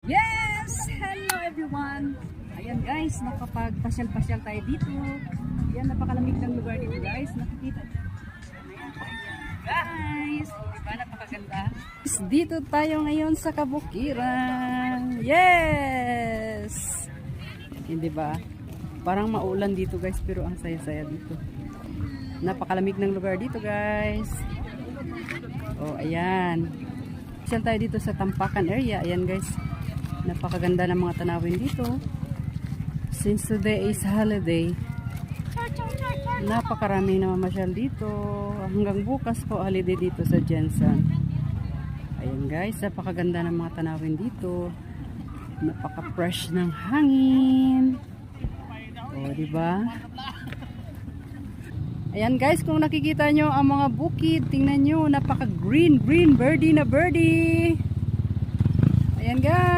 Yes! Hello everyone! Ayan guys, nakapag-pasyal-pasyal tayo dito. Ayan, napakalamig ng lugar dito guys. Nakikita guys, diba napakaganda? Dito tayo ngayon sa Kabukiran. Yes! Hindi ba? Parang maulan dito guys, pero ang saya-saya dito. Napakalamig ng lugar dito guys. Oh, ayan. Pasyal tayo dito sa Tampakan area. Ayan guys. Napakaganda ng mga tanawin dito. Since today is holiday, napakarami na mamasyal dito. Hanggang bukas po holiday dito sa Jensen. Ayan guys, napakaganda ng mga tanawin dito. Napaka-fresh ng hangin. O, diba? Ayan guys, kung nakikita nyo ang mga bukid, tingnan nyo, napaka-green, birdie na birdie. Ayan guys.